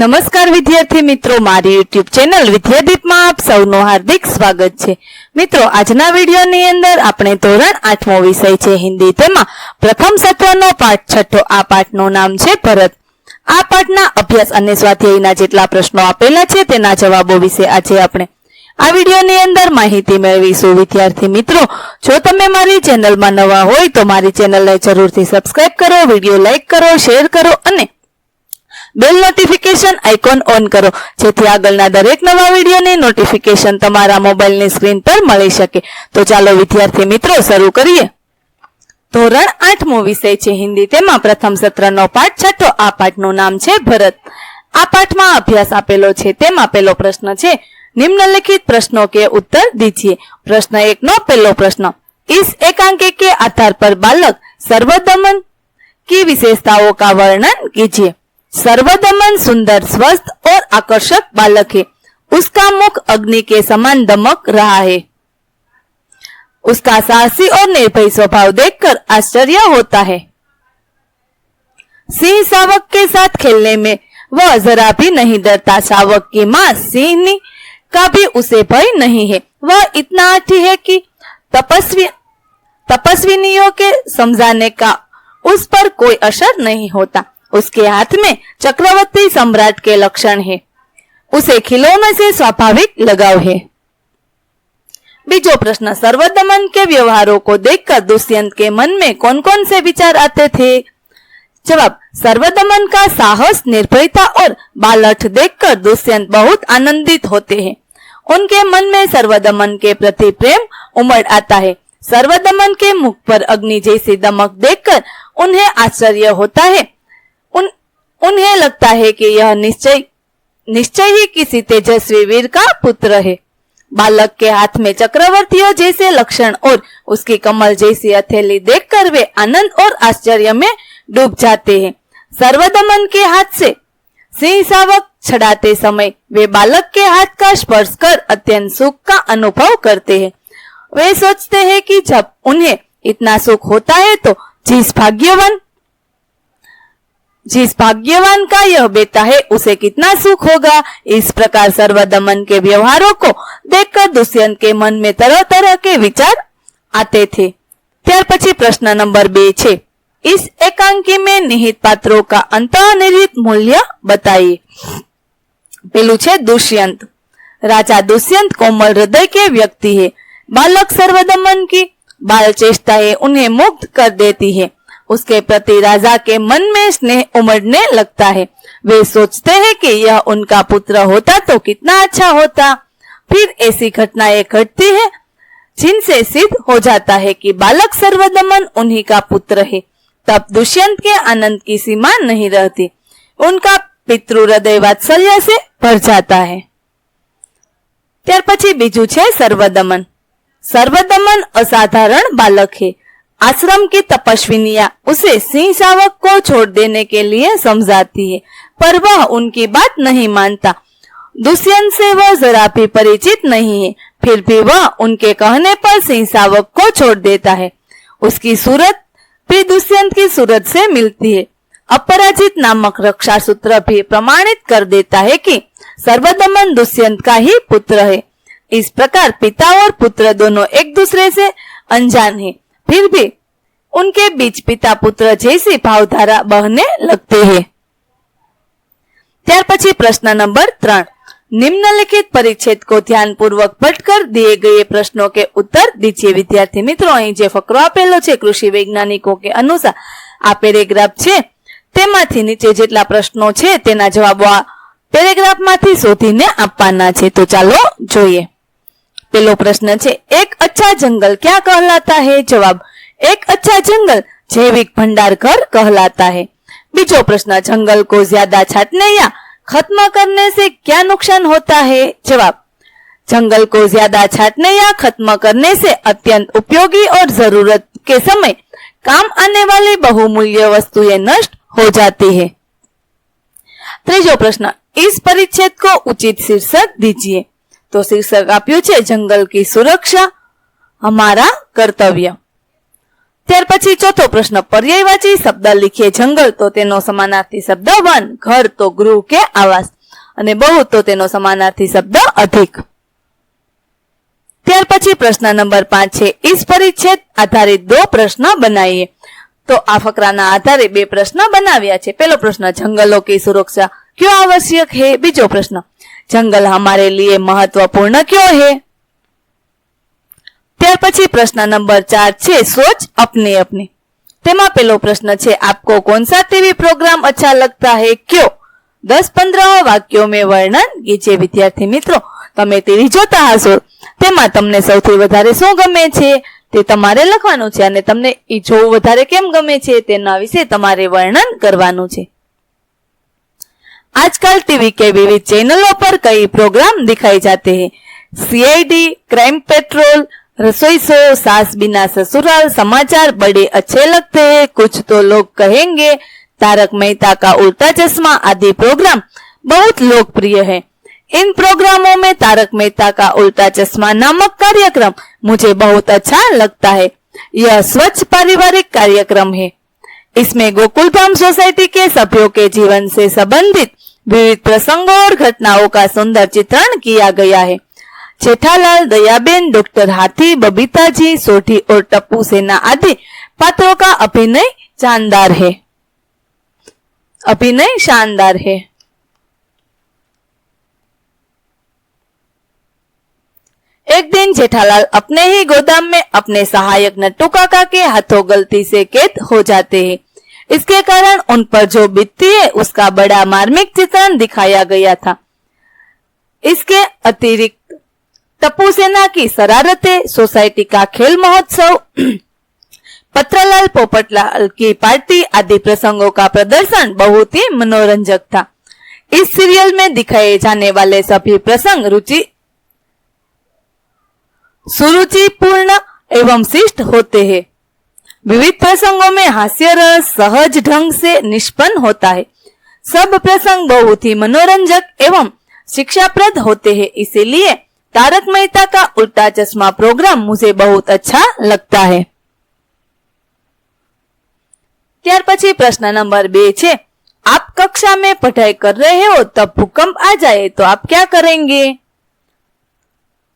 નમસ્કાર વિદ્યાર્થી મિત્રો, મારી યુટ્યુબ ચેનલ વિદ્યાદીપમાં આપ સૌનું હાર્દિક સ્વાગત છે। મિત્રો, આજના વિડીયોની અંદર આપણે ધોરણ 8મો વિષય છે હિન્દી, તેમાં પ્રથમ સત્રનો પાઠ છઠ્ઠો। આ પાઠનું નામ છે ભરત। આ પાઠના અભ્યાસ અને સ્વાધ્યાયના જેટલા પ્રશ્નો આપેલા છે તેના જવાબો વિશે આજે આપણે આ વિડીયોની અંદર માહિતી મેળવીશું। વિદ્યાર્થી મિત્રો, જો તમે મારી ચેનલમાં નવા હોય તો મારી ચેનલને જરૂરથી સબસ્ક્રાઇબ કરો, વિડીયો લાઈક કરો, શેર કરો અને બેલ નોટિફિકેશન આઇકોન ઓન કરો, જેથી આગળના દરેક નવા વિડીયોની નોટિફિકેશન તમારા મોબાઈલની સ્ક્રીન પર મળી શકે। તો ચાલો વિદ્યાર્થી મિત્રો શરૂ કરીએ। ધોરણ 8મો વિષય છે હિન્દી, તેમાં પ્રથમ સત્રનો પાઠ છઠ્ઠો। આ પાઠનું નામ છે ભરત। આ પાઠમાં અભ્યાસ આપેલો છે, તેમાં પહેલો પ્રશ્ન છે निम्नलिखित प्रश्नों के उत्तर दीजिए। प्रश्न 1 नो पहलो प्रश्न, इस एकांकी के आधार पर बालक सर्वदमन की विशेषताओं का वर्णन कीजिए। सर्वदमन सुंदर, स्वस्थ और आकर्षक बालक है। उसका मुख अग्नि के समान दमक रहा है। उसका साहसी और निर्भय स्वभाव देखकर आश्चर्य होता है। सिंह शावक के साथ खेलने में वह जरा भी नहीं डरता। शावक की मां सिंह का भी उसे भय नहीं है। वह इतना आठी है कि तपस्विनियों के समझाने का उस पर कोई असर नहीं होता। उसके हाथ में चक्रवर्ती सम्राट के लक्षण है। उसे खिलौने से स्वाभाविक लगाव है। बीजो प्रश्न, सर्वदमन के व्यवहारों को देखकर दुष्यंत के मन में कौन कौन से विचार आते थे? जवाब, सर्वदमन का साहस, निर्भयता और बालठ देखकर दुष्यंत बहुत आनंदित होते हैं। उनके मन में सर्वदमन के प्रति प्रेम उमड़ आता है। सर्वदमन के मुख पर अग्नि जैसी दमक देखकर उन्हें आश्चर्य होता है। उन्हें लगता है कि यह निश्चय ही किसी तेजस्वी वीर का पुत्र है। बालक के हाथ में चक्रवर्तियों जैसे लक्षण और उसकी कमल जैसी हथेली देखकर वे आनंद और आश्चर्य में डूब जाते हैं। सर्वदमन के हाथ से सिंह शावक छड़ाते समय वे बालक के हाथ का स्पर्श कर अत्यंत सुख का अनुभव करते हैं। वे सोचते हैं कि जब उन्हें इतना सुख होता है तो जिस भाग्यवान का यह बेटा है उसे कितना सुख होगा। इस प्रकार सर्वदमन के व्यवहारों को देखकर दुष्यंत के मन में तरह तरह के विचार आते थे। त्यार पछी प्रश्न नंबर 2 छे, इस एकांकी में निहित पात्रों का अंतर्निहित मूल्य बताइए। पेलू छे दुष्यंत। राजा दुष्यंत कोमल हृदय के व्यक्ति है। बालक सर्वदमन की बाल चेष्टाएं उन्हें मुग्ध कर देती है। उसके प्रति राजा के मन में स्नेह उमड़ने लगता है। वे सोचते हैं कि यह उनका पुत्र होता तो कितना अच्छा होता। फिर ऐसी घटनाएं घटती है जिनसे सिद्ध हो जाता है कि बालक सर्वदमन उन्हीं का पुत्र है। तब दुष्यंत के आनंद की सीमा नहीं रहती। उनका पितृ हृदय वात्सल्य से भर जाता है। त्यार पछी बीजू छे सर्वदमन। सर्वदमन असाधारण बालक है। आश्रम की तपस्विनियां उसे सिंह शावक को छोड़ देने के लिए समझाती है, पर वह उनकी बात नहीं मानता। दुष्यंत से वह जरा भी परिचित नहीं है, फिर भी वह उनके कहने पर सिंह शावक को छोड़ देता है। उसकी सूरत भी दुष्यंत की सूरत से मिलती है। अपराजित नामक रक्षा सूत्र भी प्रमाणित कर देता है कि सर्वदमन दुष्यंत का ही पुत्र है। इस प्रकार पिता और पुत्र दोनों एक दूसरे से अनजान हैं, फिर भी उनके बीच पिता पुत्र जैसी भावधारा बहने लगते हैं। त्यार पछी प्रश्न नंबर 3, निम्नलिखित परिच्छेद को ध्यान पूर्वक पढ़कर दिए गए प्रश्नों के उत्तर दीजिए। विद्यार्थी मित्रों, अहीं जे फकरो आपेलो छे कृषि वैज्ञानिकों के अनुसार आ पेरेग्राफ छे तेमांथी नीचे जेटला प्रश्नों छे तेना जवाबो आ पेरेग्राफ मांथी शोधीने आपवाना छे। तो चालो जोईए। पहलो प्रश्न छे, एक अच्छा जंगल क्या कहलाता है? जवाब, एक अच्छा जंगल जैविक भंडार घर कहलाता है। बीजो प्रश्न, जंगल को ज्यादा छाटने या खत्म करने से क्या नुकसान होता है? जवाब, जंगल को ज्यादा छाटने या खत्म करने से अत्यंत उपयोगी और जरूरत के समय काम आने वाली बहुमूल्य वस्तुएं नष्ट हो जाती है। त्रीजो प्रश्न, इस परिच्छेद को उचित शीर्षक दीजिए। तो शीर्षक आप्યું છે जंगल की सुरक्षा हमारा कर्तव्य। ત્યાર પછી ચોથો પ્રશ્ન, પર્યાયવાચી શબ્દ લીખીએ જંગલ તો તેનો સમાનાર્થી શબ્દ વન, ઘર તો ગૃહ કે આવાસ અને બહુ તો તેનો સમાનાર્થી શબ્દ અધિક। ત્યાર પછી પ્રશ્ન નંબર 5 છે, इस परिच्छेद आधारित 2 प्रश्न बनाइए। तो आ फकराना आधारे 2 प्रश्न बनाव्या छे। पहलो प्रश्न, जंगलों की सुरक्षा क्यों आवश्यक है? बीजो प्रश्न, जंगल हमारे लिए महत्वपूर्ण क्यों है? ત્યાર પછી પ્રશ્ન નંબર 4 છે, सोच अपने अपने। તેમાં પહેલો પ્રશ્ન છે, आपको कौन सा टीवी प्रोग्राम अच्छा लगता है, क्यों? 10-15 वाक्यों में वर्णन कीजिए। विद्यार्थी मित्रों, તમે ટીવી જોતા હશો, તેમાં તમને સૌથી વધારે શું ગમે છે તે તમારે લખવાનું છે અને તમને એ જોવું વધારે કેમ ગમે છે તેના વિશે તમારે વર્ણન કરવાનું છે। आजकल टीवी के विविध चैनलों पर कई प्रोग्राम दिखाए जाते हैं। सीआईडी, क्राइम पेट्रोल, रसोई शो, सास बिना ससुराल, समाचार बड़े अच्छे लगते हैं। कुछ तो लोग कहेंगे तारक मेहता का उल्टा चश्मा आदि प्रोग्राम बहुत लोकप्रिय है। इन प्रोग्रामों में तारक मेहता का उल्टा चश्मा नामक कार्यक्रम मुझे बहुत अच्छा लगता है। यह स्वच्छ पारिवारिक कार्यक्रम है। इसमें गोकुलधाम सोसाइटी के सभ्यों के जीवन से संबंधित विविध प्रसंगों और घटनाओं का सुंदर चित्रण किया गया है। जेठालाल, दयाबेन, डॉक्टर हाथी, बबीता जी, सोढ़ी और टप्पू सेना आदि पात्रों का अभिनय शानदार है। एक दिन जेठालाल अपने ही गोदाम में अपने सहायक नट्टू काका के हाथों गलती से कैद हो जाते हैं। इसके कारण उन पर जो बीतती है उसका बड़ा मार्मिक चित्रण दिखाया गया था। इसके अतिरिक्त टप्पू सेना की शरारतें, सोसाइटी का खेल महोत्सव, पत्रलाल पोपटलाल की पार्टी आदि प्रसंगों का प्रदर्शन बहुत ही मनोरंजक था। इस सीरियल में दिखाए जाने वाले सभी प्रसंग सुरुचिपूर्ण एवं शिष्ट होते हैं। विविध प्रसंगों में हास्य रस सहज ढंग से निष्पन्न होता है। सब प्रसंग बहुत ही मनोरंजक एवं शिक्षाप्रद होते हैं। इसीलिए तारक मेहता का उल्टा चश्मा प्रोग्राम मुझे बहुत अच्छा लगता है। ત્યાર પછી પ્રશ્ન નંબર 2 છે, आप कक्षा में पढ़ाई कर रहे हो तब भूकंप आ जाए तो आप क्या करेंगे?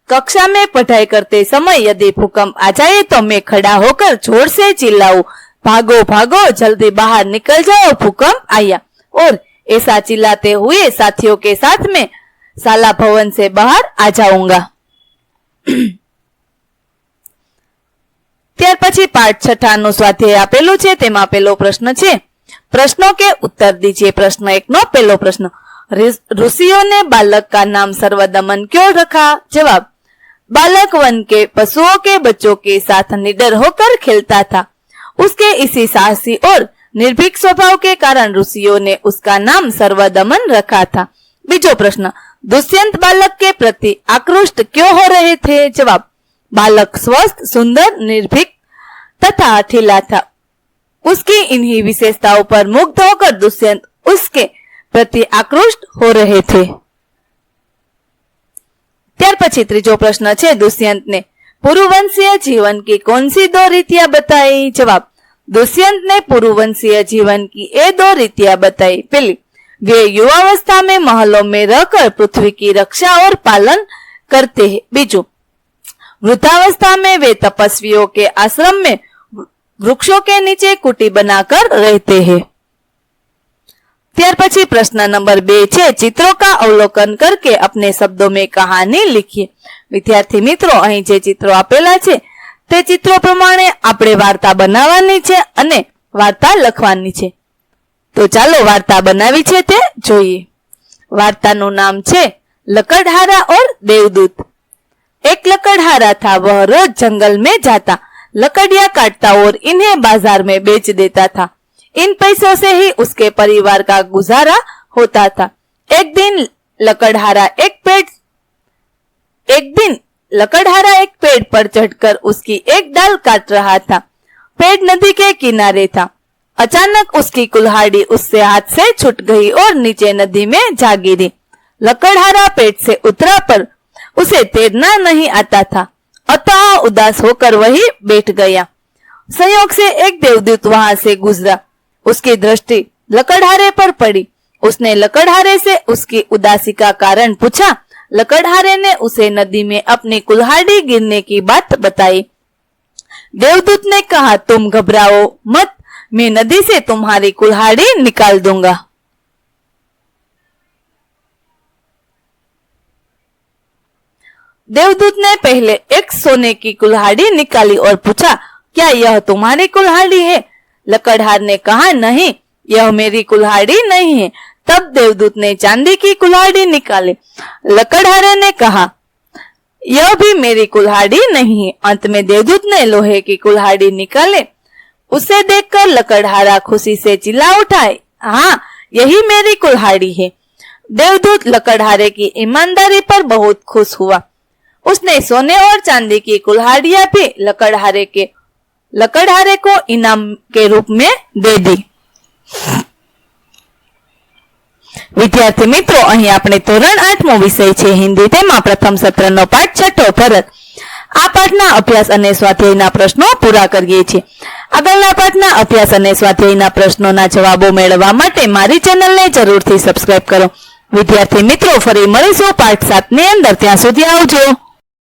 कक्षा में पढ़ाई करते समय यदि भूकंप आ जाए तो मैं खड़ा होकर जोर से चिल्लाऊं, भागो भागो जल्दी बाहर निकल जाओ, भूकंप आया। और ऐसा चिल्लाते हुए साथियों के साथ में शाला भवन से बाहर आ जाऊंगा। ત્યાર પછી પાઠ 6 નું સ્વાધ્યાય આપેલું છે। તેમાં પહેલો પ્રશ્ન છે, प्रश्नों के उत्तर दीजिए। प्रश्न 1 નો પહેલો પ્રશ્ન, ऋषियों ने बालक का नाम सर्वदमन क्यों रखा? जवाब, बालक वन के पशुओं के बच्चों के साथ निडर होकर खेलता था। उसके इसी साहसी और निर्भीक स्वभाव के कारण ऋषियों ने उसका नाम सर्वदमन रखा था। बीजो प्रश्न, दुष्यंत बालक के प्रति आकृष्ट क्यों हो रहे थे? जवाब, बालक स्वस्थ, सुंदर, निर्भीक तथा हठीला था। उसकी इन्हीं विशेषताओं पर मुग्ध होकर दुष्यंत उसके प्रति आकृष्ट हो रहे थे। ત્યાર પછી ત્રીજો પ્રશ્ન છે, दुष्यंत ने पूर्ववंशीय जीवन की कौन सी 2 रीतियां बताई? जवाब, दुष्यंत ने पूर्ववंशीय जीवन की ये 2 रीतियां बताई। पहली, वे युवावस्था में महलों में रहकर पृथ्वी की रक्षा और पालन करते हैं। बीजू, वृद्धावस्था में वे तपस्वियों के आश्रम में वृक्षों के नीचे कुटी बनाकर रहते हैं। ત્યાર પછી પ્રશ્ન નંબર 2 છે, चित्रों का अवलोकन करके अपने शब्दों में कहानी लिखिए। વિદ્યાર્થી મિત્રો, અહીં જે ચિત્રો આપેલા છે તે ચિત્રો પ્રમાણે આપણે વાર્તા બનાવવાની છે અને વાર્તા લખવાની છે। તો ચાલો વાર્તા બનાવી છે તે જોઈએ। વાર્તાનું નામ છે लकड़हारा और देवदूत। एक लकड़हारा था, वह रोज जंगल में जाता, लकड़ियां काटता और इन्हें बाजार में बेच देता था। इन पैसों से ही उसके परिवार का गुजारा होता था। एक दिन लकड़हारा एक पेड़ पर चढ़कर उसकी एक डाल काट रहा था। पेड़ नदी के किनारे था। अचानक उसकी कुल्हाड़ी उससे हाथ से छूट गई और नीचे नदी में जा गिरी। लकड़हारा पेड़ से उतरा पर उसे तैरना नहीं आता था, अतः उदास होकर वही बैठ गया। संयोग से एक देवदूत वहां से गुजरा। उसकी दृष्टि लकड़हारे पर पड़ी। उसने लकड़हारे से उसकी उदासी का कारण पूछा। लकड़हारे ने उसे नदी में अपनी कुल्हाड़ी गिरने की बात बताई। देवदूत ने कहा, तुम घबराओ मत, मैं नदी से तुम्हारी कुल्हाड़ी निकाल दूंगा। देवदूत ने पहले एक सोने की कुल्हाड़ी निकाली और पूछा, क्या यह तुम्हारी कुल्हाड़ी है? लकड़हार ने कहा, नहीं, यह मेरी कुल्हाड़ी नहीं है। तब देवदूत ने चांदी की कुल्हाड़ी निकाली। लकड़हारे ने कहा, यह भी मेरी कुल्हाड़ी नहीं है। अंत में देवदूत ने लोहे की कुल्हाड़ी निकाले। उसे देखकर लकड़हारा खुशी से चिल्ला उठा, हाँ, यही मेरी कुल्हाड़ी है। देवदूत लकड़हारे की ईमानदारी पर बहुत खुश हुआ। उसने सोने और चांदी की कुल्हाड़ियां भी लकड़हारे को इनाम के रूप में दे दी। विद्यार्थी मित्रों, અહીં આપણે ધોરણ 8મો વિષય છે હિન્દી, તેમાં પ્રથમ સત્રનો પાઠ છઠ્ઠો ભરત. આ પાઠના અભ્યાસ અને સ્વાધ્યાયના પ્રશ્નો પૂરા કરીએ છીએ. આગળના પાઠના અભ્યાસ અને સ્વાધ્યાયના પ્રશ્નોના જવાબો મેળવવા માટે મારી ચેનલને જરૂરથી સબસ્ક્રાઇબ કરો. વિદ્યાર્થી મિત્રો, ફરી મળીશું પાઠ 7 ની અંદર. ત્યાં સુધી આવજો.